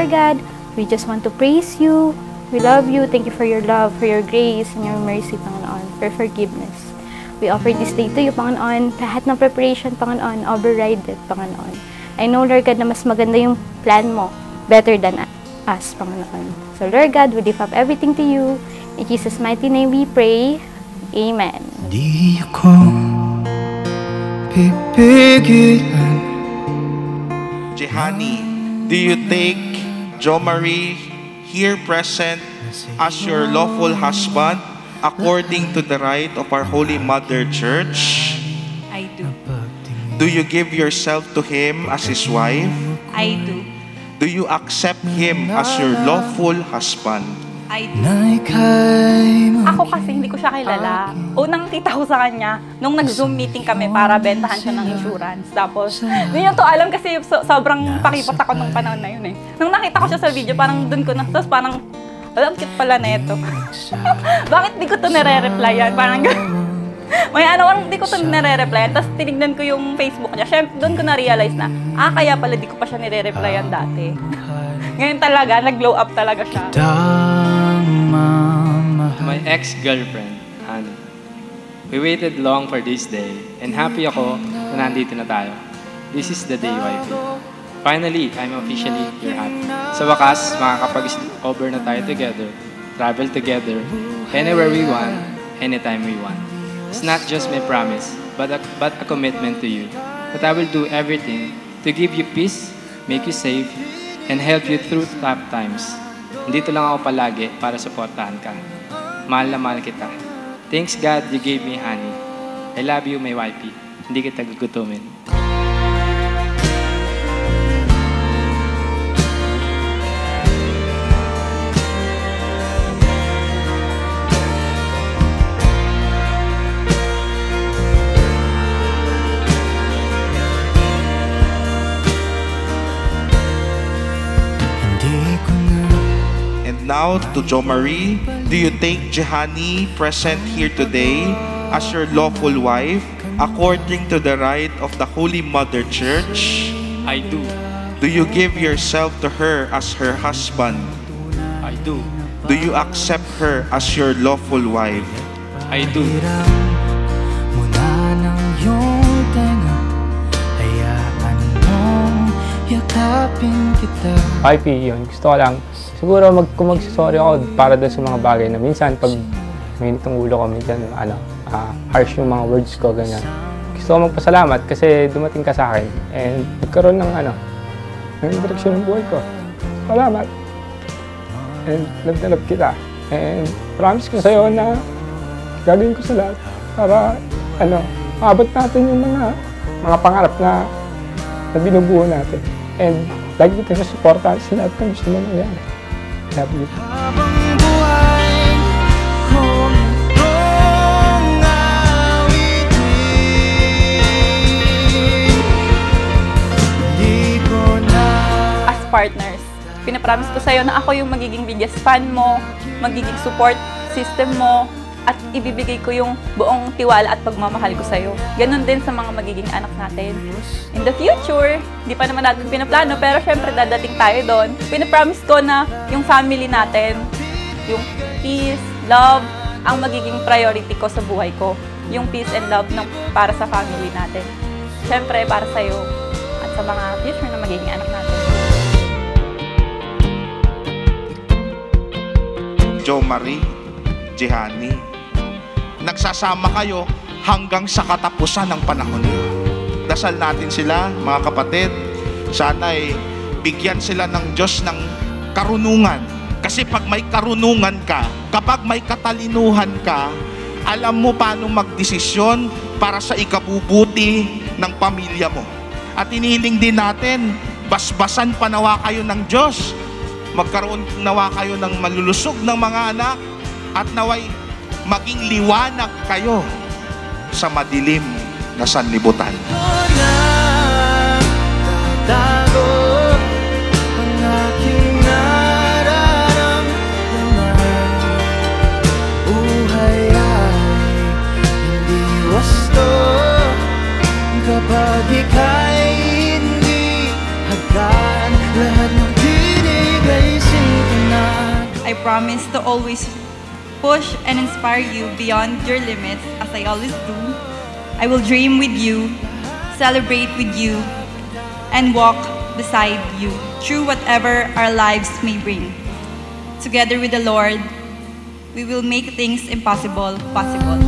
Lord God, we just want to praise you. We love you. Thank you for your love, for your grace, and your mercy, Panginoon, for forgiveness. We offer this day to you, Panginoon. Lahat ng preparation, Panginoon, override it, Panginoon. I know, Lord God, na mas maganda yung plan mo, better than us, Panginoon. So, Lord God, we lift up everything to you. In Jesus' mighty name we pray. Amen. Di ko pipigilan. Jehani, do you take Jo Marie here present as your lawful husband according to the rite of our Holy Mother Church? I do. Do you give yourself to him as his wife? I do. Do you accept him as your lawful husband? I do. Na Ako kasi hindi ko siya kilala. Unang kita ko sa kanya, nung nag-Zoom meeting kami para bentahan siya ng insurance. Tapos, hindi niya to alam kasi sobrang pakipot ako nung panahon na yun eh. Nung nakita ko siya sa video, parang dun ko na, tapos parang, alam, cute pala na ito. Bakit di ko to nire-replyan? Parang may di ko to nire-replyan. Tapos tinignan ko yung Facebook niya. Siyempre, doon ko na-realize na, kaya pala di ko pa siya nire-replyan dati. Ngayon talaga, nag-glow up talaga siya. My ex-girlfriend, Anna. We waited long for this day, and happy ako na nandito na tayo. This is the day, wifey. Finally, I'm officially your hubby. Sa wakas, makakapag-over na tayo together, travel together, anywhere we want, anytime we want. It's not just my promise, but a commitment to you, that I will do everything to give you peace, make you safe, and help you through tough times. Dito lang ako palagi para suportahan ka. Mahal na mahal kita. Thanks God you gave me honey. I love you, my wifey. Hindi kita gugutumin. Now to Jo Marie, do you take Jehani present here today as your lawful wife according to the rite of the Holy Mother Church? I do. Do you give yourself to her as her husband? I do. Do you accept her as your lawful wife? I do. Mula ng iyong tenga, hayaan mong yakapin kita. Wifey, yun. Gusto ko lang siguro kung magsasorry ako para doon sa mga bagay na minsan pag mainit ang ulo ko, minsan harsh yung mga words ko, ganyan. Gusto ko magpasalamat kasi dumating ka sa akin and nagkaroon ng ng direksyon ng buhay ko. Salamat. And love na love kita. And promise ko sa'yo na gagawin ko sa lahat para maabot natin yung mga pangarap na binubuo natin. And lagi kita susuportahan sa lahat ng gusto mo nangyari. Love you. Habang buhay kong itong awitin, di ko na. As partners, pinapromise ko sa'yo na ako yung magiging biggest fan mo, magiging support system mo, at ibibigay ko yung buong tiwala at pagmamahal ko sa'yo. Ganon din sa mga magiging anak natin. In the future, di pa naman natin pinaplano, pero syempre dadating tayo doon. Pinapromise ko na yung family natin, yung peace, love, ang magiging priority ko sa buhay ko. Yung peace and love para sa family natin. Syempre, para sa'yo at sa mga future na magiging anak natin. Jo Marie, Jehani, nagsasama kayo hanggang sa katapusan ng panahon niyo. Dasal natin sila, mga kapatid. Sana bigyan sila ng Diyos ng karunungan. Kasi pag may karunungan ka, kapag may katalinuhan ka, alam mo paano magdesisyon para sa ikabubuti ng pamilya mo. At inihiling din natin, basbasan pa nawa kayo ng Diyos. Magkaroon nawa kayo ng malulusog ng mga anak at naway maging liwanag kayo sa madilim na sanlibutan. Kapag ika'y hindi hagdan, lahat ng tinig promise to always push and inspire you beyond your limits, as I always do. I will dream with you, celebrate with you, and walk beside you through whatever our lives may bring. Together with the Lord, we will make things impossible possible.